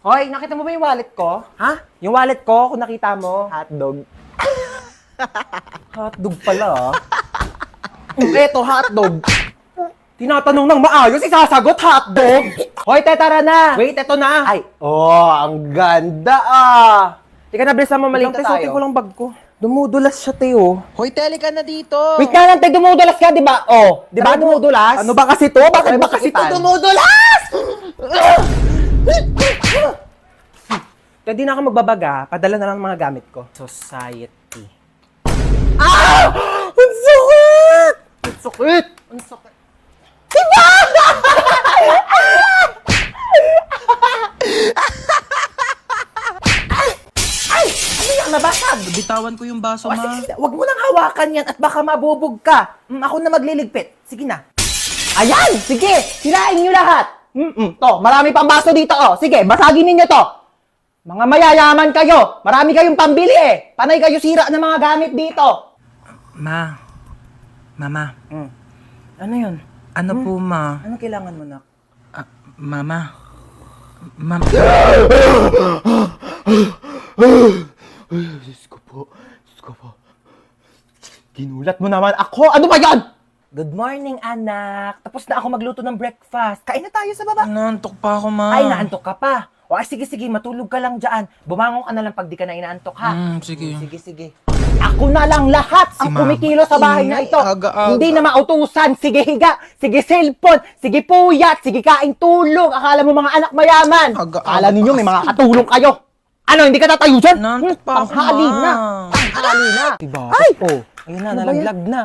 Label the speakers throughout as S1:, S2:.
S1: Hoy, nakita mo ba yung wallet ko?
S2: Ha?
S1: Yung wallet ko, kung nakita mo.
S2: Hotdog.
S1: Hotdog pala, Eto, hotdog. Tinatanong ng maayos, isasagot hotdog. Hoy, te, tara na.
S2: Wait, eto na.
S1: Ay, ang ganda Tika na, bilisan mo, malita tayo.
S2: Suotin ko lang bag ko.
S1: Dumudulas siya, te,
S2: Hoy, tele ka na dito.
S1: Wait ka lang, te, dumudulas ka, di ba? Di ba dumudulas? Ano ba kasi to? Bakit ba kasi to dumudulas? Te, di na ako magbabaga. Padala na lang ang mga gamit ko. Society. Ang sakit! Ang sakit! Ang sakit! Diba? Ano yan? Nabasag!
S2: Bitawan ko yung baso, ma.
S1: Sige, wag mo nang hawakan yan at baka mabubog ka. Ako na magliligpit. Sige na. Ayan! Sige! Sirain nyo lahat! To, marami pang baso dito, Sige, basagin ninyo to. Mga mayayaman kayo. Marami kayong pambili, Panay kayo sira ng mga gamit dito.
S2: Mama.
S1: Ano yun?
S2: Ano po, ma?
S1: Ano kailangan mo, nak?
S2: Mama.
S1: Diyos ko po. Ginulat mo naman ako. Ano ba yan? Good morning, anak. Tapos na ako magluto ng breakfast. Kain na tayo sa baba.
S2: Naantok pa ako, ma.
S1: Ay, naantok ka pa. Sige, matulog ka lang dyan. Bumangon ka na lang pag di ka na inaantok, ha?
S2: Sige.
S1: Sige. Ako na lang lahat ang
S2: Mama.
S1: kumikilo sa bahay na ito.
S2: Aga-aga.
S1: Hindi na mautusan. Sige higa, sige cellphone, sige puyat, sige kaing tulog. Akala mo mga anak mayaman.
S2: Aga-aga
S1: Akala ninyo may
S2: pa
S1: mga katulong kayo. Ano, hindi ka tatayo dyan?
S2: Naantok pa ako,
S1: Tanghali
S2: Ma.
S1: na. Tanghali na.
S2: Diba?
S1: Ay! Ayun na, nalaglag na.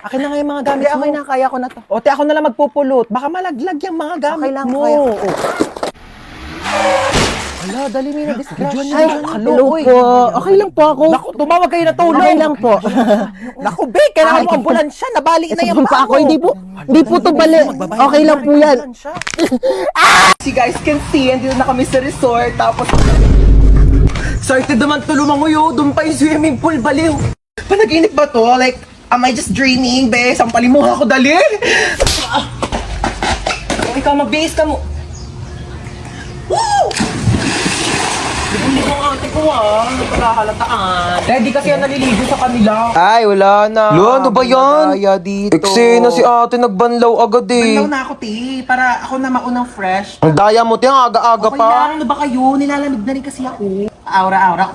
S1: Akin na nga yung mga gamit mo. Okay na, kaya ko na to. Te, ako na lang magpupulot. Baka malaglag yung mga gamit mo. Kaya ko. Hala, dali nyo na disgrasya.
S2: Ay,
S1: hello po. Okay lang po ako. Naku, tumawag kayo na tulong. Okay lang po. Naku, Bek, kailangan mo ambulansya. Nabali na yung pa ako. Hindi po to bali. Okay lang po yan. Si guys can see, andito na kami sa resort. Tapos, sorted naman tulumanguyo. Doon pa yung swimming pool, baliw. Panaginip ba to? Like, am I just dreaming, be? Sampalin mo ako, dali. Ikaw, mag-base ka mo. Woo! Hindi ko ang ate ko, Nagkakahalataan. Ready kasi yan naliligo sa kanila.
S2: Ay, wala na.
S3: Lo, ano ba yan?
S2: Daya dito.
S3: Eksena si ate nagbanlaw agad
S1: Banlaw na ako, te. Para ako na maunang fresh.
S3: Ang daya mo, te, ang aga-aga
S1: Okay
S3: pa.
S1: lang, ano ba kayo? Nilalamig na rin kasi ako. Aura-aura.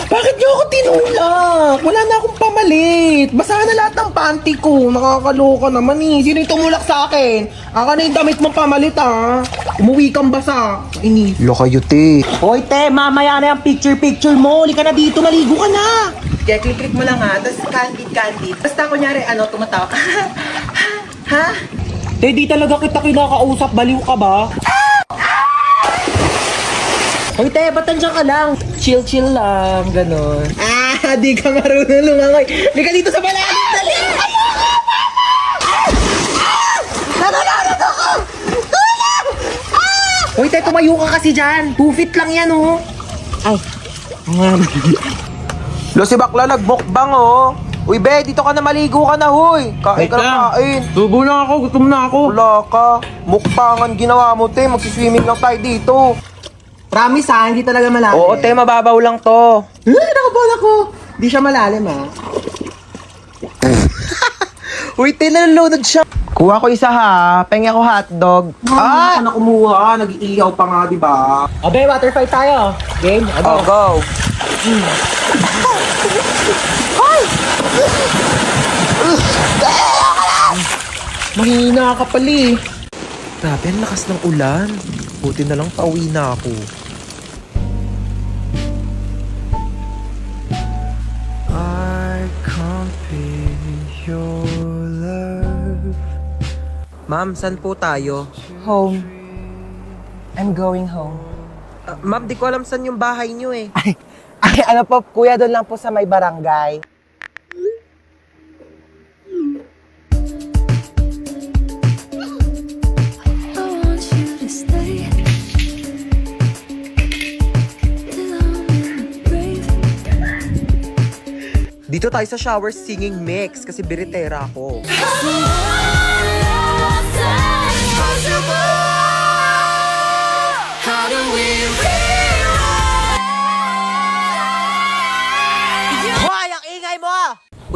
S1: Bakit niyo ako tinulak? Wala na akong pamalit. Basa na lahat ng panty ko. Nakakaloka naman Sino yung tumulak sa akin? Aka na yung damit mong pamalit Umuwi kang basa.
S3: Lo kayo, te.
S1: Hoy, te, mamaya na yung picture mo. Uli ka na dito, maligo ka na. Kaya click mo lang tapos candid. Basta kunyari, tumatawa ka. Ha? Te, di talaga kita kinakausap. Baliw ka ba? Hoy, te, ba't nandiyan ka lang? Chill lang, ganon. Di ka marunong lumangoy. Di ka dito sa malalim, dali! Nananarad ako! Tulong! Hoy, te, tumayo ka kasi dyan. 2 feet lang yan, Ay.
S3: Lo, si bakla nagmukbang, Uy, be, dito ka na maligo ka na, huy. Kain ka na kain.
S2: Tubo na ako, gutom na ako.
S3: Wala ka. Mukbangan ginawa mo, te. Magsiswimming lang tayo dito.
S1: Promise hindi talaga malalim.
S3: Oo, te, mababaw lang to.
S1: Nakabola ko. Di siya malalim,
S3: Uy, te, nalulunod siya. Kuha ko isa, ha. Pengi ako hotdog.
S1: Ako na kumuha. Nag-iiyaw pa nga, di ba? Abe, water fight tayo. Game?
S3: Oh, go.
S1: Mahina ka pali.
S3: Grabe, ang lakas ng ulan. Buti na lang pauwi na ako. I can't be your love. Ma'am, saan po tayo?
S1: Home. I'm going home.
S3: Ma'am, di ko alam saan yung bahay niyo eh.
S1: Ay, ano po, kuya, doon lang po sa may barangay.
S4: I want you to stay till I'm in the grave.
S3: Dito tayo sa shower singing mix kasi biritera ako.
S4: Possible.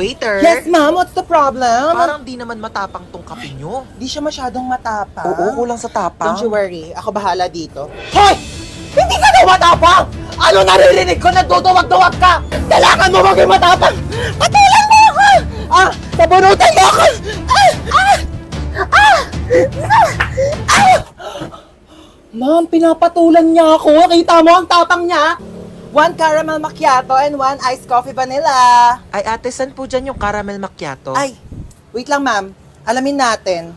S3: Waiter?
S1: Yes, ma'am. What's the problem?
S3: Parang di naman matapang tong kape nyo.
S1: Di siya masyadong matapang.
S3: Oo, kulang sa tapang.
S1: Don't you worry. Ako bahala dito. Hoy! Hindi ka daw matapang! Ano naririnig ko? Nagduduwag-duwag ka! Kailangan mo maging matapang! Patulan mo ako! Sabunutan mo ako! Ma'am, pinapatulan niya ako. Kita mo ang tapang niya. 1 caramel macchiato and 1 iced coffee vanilla.
S3: Ay, ate, saan po dyan yung caramel macchiato?
S1: Ay, wait lang ma'am. Alamin natin.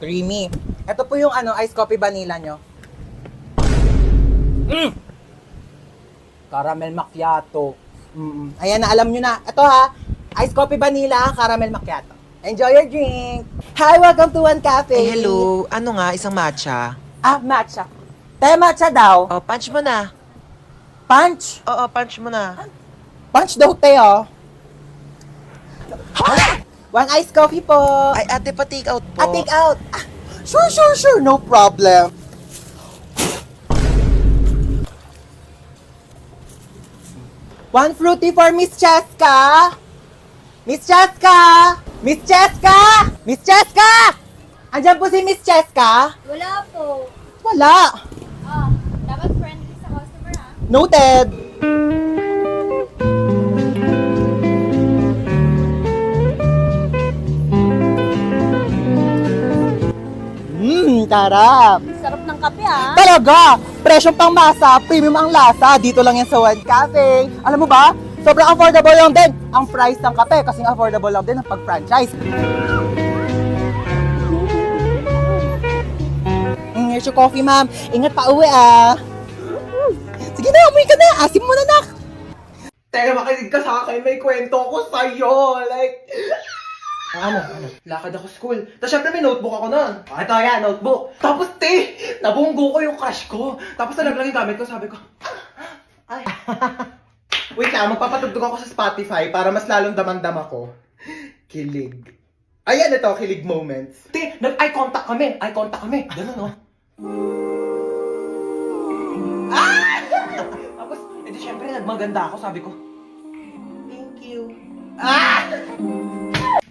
S1: Creamy. Ito po yung iced coffee vanilla nyo. Caramel macchiato. Ayan na, alam nyo na. Ito ha, iced coffee vanilla, caramel macchiato. Enjoy your drink. Hi, welcome to One Cafe.
S3: Eh, hello. Ano nga, isang matcha?
S1: Matcha. Te, matcha daw.
S3: Oh, punch mo na.
S1: Punch.
S3: Oo, punch mo na.
S1: Punch daw, te, oh. 1 iced coffee po.
S3: Ay, ate, pa-take out po.
S1: Take out. Sure. No problem. One fruity for Miss Cheska. Miss Cheska! Miss Cheska! Miss Cheska! Andiyan po si Miss Cheska?
S5: Wala po.
S1: Wala.
S5: Dapat friendly sa customer ha.
S1: Noted. Tarap.
S5: Sarap ng kape ha.
S1: Talaga! Presyong pang masa, premium ang lasa. Dito lang yan sa One Cafe. Alam mo ba? Sobrang affordable lang din ang price ng kape kasing affordable lang din ang pag-franchise. Here's your coffee, ma'am. Ingat pa uwi, ah. Sige na, umuwi ka na. Asim mo na, nak. Teka, makinig ka sa akin. May kwento ko sa'yo. Like... Ano? Lakad ako school. Tapos syempre may notebook ako nun. Ito yan, notebook. Tapos nabunggo ko yung crush ko. Tapos nalaglag yung gamit ko, sabi ko, ay. Wait lang, magpapatugtog ako sa Spotify para mas lalong damandam ako. Kilig. Ayan ito, kilig moments. Nag-eye contact kami. Ganun, oh. Tapos, edi syempre nagmaganda ako, sabi ko, thank you.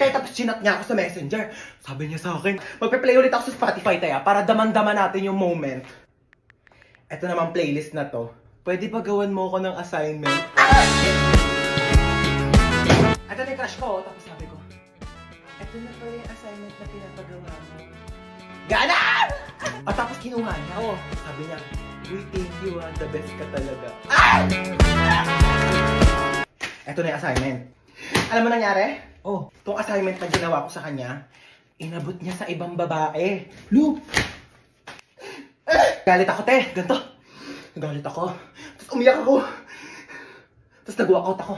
S1: Kaya tapos chinat niya ako sa messenger. Sabi niya sa akin, magpe-play ulit ako sa Spotify tayo para damang-dama natin yung moment. Ito naman playlist na to. Pwede ba gawan mo ako ng assignment? Ito na yung crush ko, tapos sabi ko, ito na pala yung assignment na pinapagawa mo. Ganon! At tapos kinuha niya. Sabi niya, we thank you the best ka talaga. Ito na yung assignment. Alam mo nangyari? Itong assignment na ginawa ko sa kanya, inabot niya sa ibang babae. Lu! Galit ako, te. Ganito. Galit ako. Tapos umiyak ako. Tapos nag-walkout ako.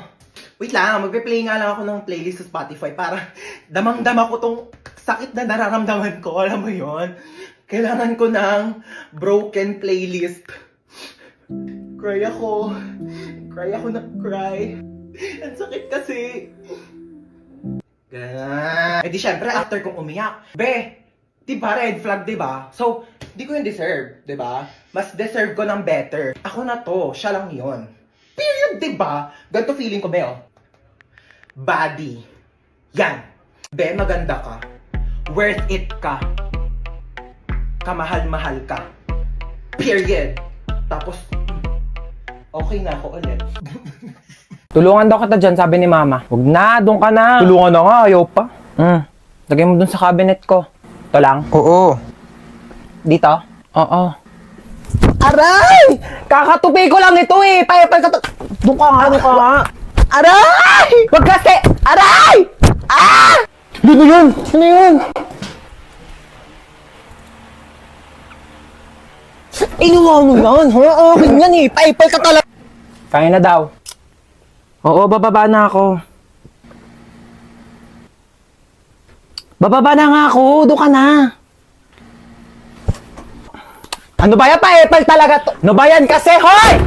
S1: Wait lang, magpe-play nga lang ako ng playlist sa Spotify para damang-dama ko tong sakit na nararamdaman ko. Alam mo yon? Kailangan ko ng broken playlist. Cry ako. Cry ako na cry. Ang sakit kasi. Ganun. Eh di syempre, after kong umiyak. Diba red flag, diba? So, di ko yung deserve, diba? Mas deserve ko ng better. Ako na to, siya lang yon. Period, diba? Ganito feeling ko, oh. Body. Yan. Maganda ka. Worth it ka. Kamahal-mahal ka. Period. Tapos, okay na ako ulit.
S2: Tulungan daw kita dyan, sabi ni Mama. Huwag na, doon ka na. Tulungan na nga, ayaw pa. Lagay mo doon sa cabinet ko. Ito lang?
S3: Oo.
S2: Dito? Oo.
S1: Aray! Kakatupi ko lang ito eh. Doon ka nga. Aray! Wag kasi! Aray!
S2: Dito yun! Ano yun?
S1: Inuwan mo yan, ha? Akin yan eh. Paipal ka talaga.
S2: Kaya na daw. Oo, bababa na ako. Bababa na nga ako. Doon ka na.
S1: Ano ba yan? Paipal talaga to.
S2: Ano ba yan kasi, hoy!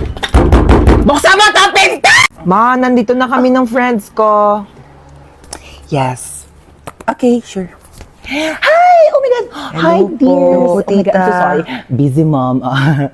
S1: Buksan mo ang pinto!
S2: Ma, nandito na kami ng friends ko.
S1: Yes. Okay, sure. Hi! Oh my God! Hi,
S2: Hello
S1: dear!
S2: po,
S1: Oh my God, I'm so
S2: tita.
S1: sorry. Busy, mom.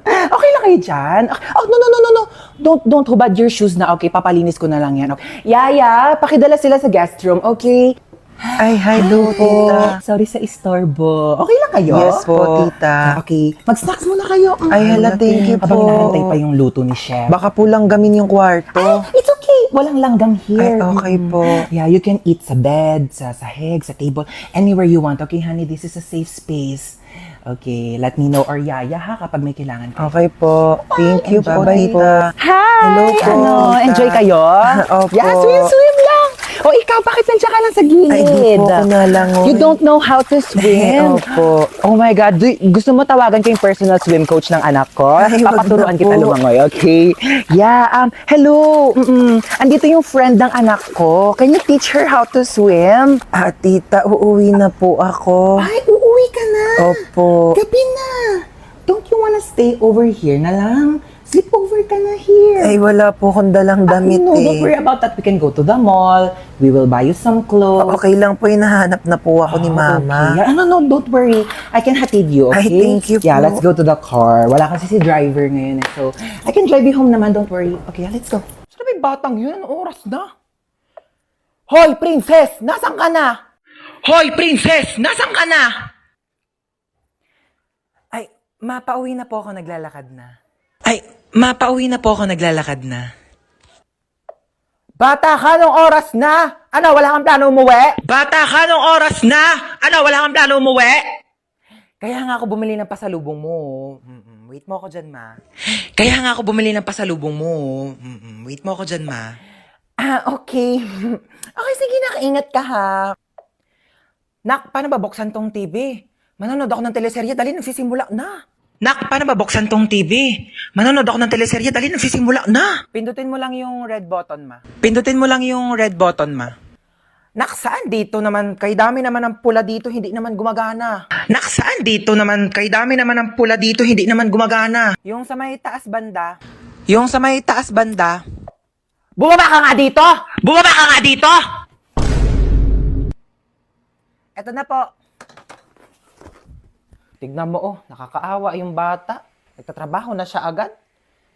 S1: Okay lang kayo dyan? Oh, no.
S2: Don't hubad your shoes na, okay? Papalinis ko na lang yan. Okay? Yaya, pakidala sila sa guest room, okay?
S3: Ay, hello, tita.
S2: Sorry sa istorbo. Okay lang kayo?
S3: Yes po, tita.
S2: Okay. Mag-snacks muna kayo.
S3: Ay, hala, thank you
S2: Habang
S3: po.
S2: inaantay pa yung luto ni Chef.
S3: Baka po langgamin yung kwarto.
S2: It's okay. Walang langgam
S3: Ay,
S2: here.
S3: okay po.
S2: Yeah, you can eat sa bed, sa sahig, sa table, anywhere you want. Okay, honey, this is a safe space. Okay, let me know or yaya ha kapag may kailangan ka.
S3: Okay po. Thank you po,
S2: Bye-bye
S3: tita.
S2: Hi!
S3: Hello po,
S2: Ano,
S3: tita.
S2: enjoy kayo?
S3: Opo.
S2: Yeah, swim lang! O ikaw, bakit nandiyan ka lang sa gilid?
S3: Ay, di po ako nalangoy.
S2: You don't know how to swim?
S3: Opo.
S2: Oh my God, gusto mo tawagan ko yung personal swim coach ng anak ko?
S3: Ay, wag
S2: Papaturuan
S3: na
S2: kita
S3: po.
S2: lumangoy, okay? Yeah, hello! Andito yung friend ng anak ko. Can you teach her how to swim?
S3: Tita, uuwi na po ako.
S2: Ay, uuwi ka na!
S3: Opo.
S2: Gabi na! Don't you wanna stay over here na lang? Sleep over ka na here.
S3: Ay, wala po akong dalang damit
S2: No, don't worry about that. We can go to the mall. We will buy you some clothes.
S3: Okay lang po, hinahanap na po ako ni mama.
S2: Okay. No, don't worry. I can hatid you, okay?
S3: Ay, thank you
S2: Yeah,
S3: po.
S2: let's go to the car. Wala kasi si driver ngayon eh. So, I can drive you home naman, don't worry. Okay, let's go. Saan ba yung batang yun? Anong oras na? Hoy, princess! Nasaan ka na? Hoy, princess! Nasaan ka na?
S3: Ay, mapauwi na po ako, naglalakad na. Ay, mapauwi na po ako, naglalakad na.
S2: Bata ka, anong oras na? Ano, wala kang plano umuwi?
S3: Bata ka, nung oras na? Ano, wala kang plano umuwi?
S2: Kaya nga ako bumili ng pasalubong mo. Wait mo ako dyan, ma.
S3: Kaya nga ako bumili ng pasalubong mo. Wait mo ako dyan, ma.
S2: Okay. Okay, sige, nakaingat ka ha. Nak, paano ba buksan tong TV? Manonood ako ng teleserye, dali nagsisimula na.
S3: Nak, paano ba buksan tong TV? Manonood ako ng teleserye, dali nagsisimula na.
S2: Pindutin mo lang yung red button, ma.
S3: Pindutin mo lang yung red button, ma.
S2: Nak, saan dito naman? Kay dami naman ng pula dito, hindi naman gumagana.
S3: Nak, saan dito naman? Kay dami naman ng pula dito, hindi naman gumagana.
S2: Yung sa may taas banda.
S3: Yung sa may taas banda.
S2: Bumaba ka nga dito!
S3: Bumaba ka nga dito!
S2: Eto na po. Tignan mo, oh, nakakaawa yung bata. Nagtatrabaho na siya agad.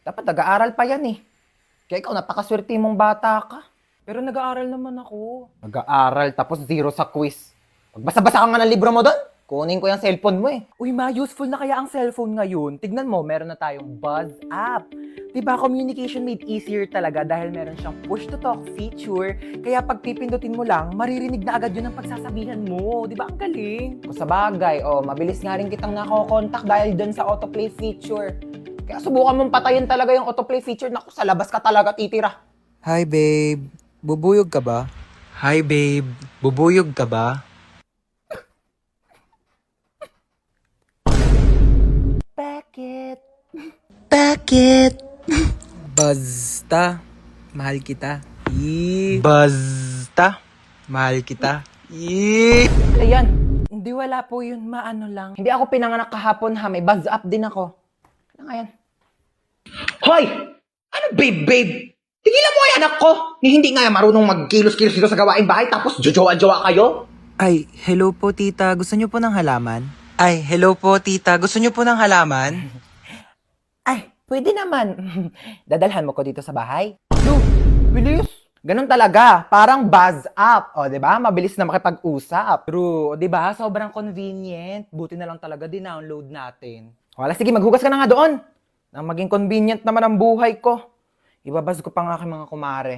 S2: Dapat nag-aaral pa yan eh. Kaya ikaw, napakaswerte mong bata ka. Pero nag-aaral naman ako. Nag-aaral, tapos 0 sa quiz. Magbasa-basa ka nga ng libro mo doon. Kunin ko yung cellphone mo eh. Uy ma, useful na kaya ang cellphone ngayon. Tignan mo, meron na tayong Buzz app. Diba, communication made easier talaga dahil meron siyang push-to-talk feature. Kaya pag pipindutin mo lang, maririnig na agad yun ang pagsasabihan mo. Diba, ang galing? Kung sa bagay, mabilis nga rin kitang nako-contact dahil dun sa autoplay feature. Kaya subukan mong patayin talaga yung autoplay feature. Naku, sa labas ka talaga titira.
S3: Hi, babe. Bubuyog ka ba? Hi, babe. Bubuyog ka ba?
S2: Bakit?
S3: Bakit? Basta. Mahal kita. Basta. Mahal kita.
S2: Ayan, hindi wala po yun, maano lang. Hindi ako pinanganak kahapon ha, may buzz up din ako. Ano nga yan?
S3: Hoy! Ano babe? Tigilan mo yung anak ko! Ni hindi nga marunong magkilos-kilos dito sa gawain bahay tapos jojowa-jowa kayo? Ay, hello po tita. Gusto niyo po ng halaman? Ay, hello po tita. Gusto niyo po ng halaman?
S2: Ay, pwede naman. Dadalhan mo ko dito sa bahay. No, bilis. Ganun talaga, parang buzz up. O, di ba? Mabilis na makipag-usap. True, di ba? Sobrang convenient. Buti na lang talaga din-download natin. Wala, sige, maghugas ka na nga doon. Nang maging convenient naman ang buhay ko. Ibabaz ko pa nga aking mga kumare.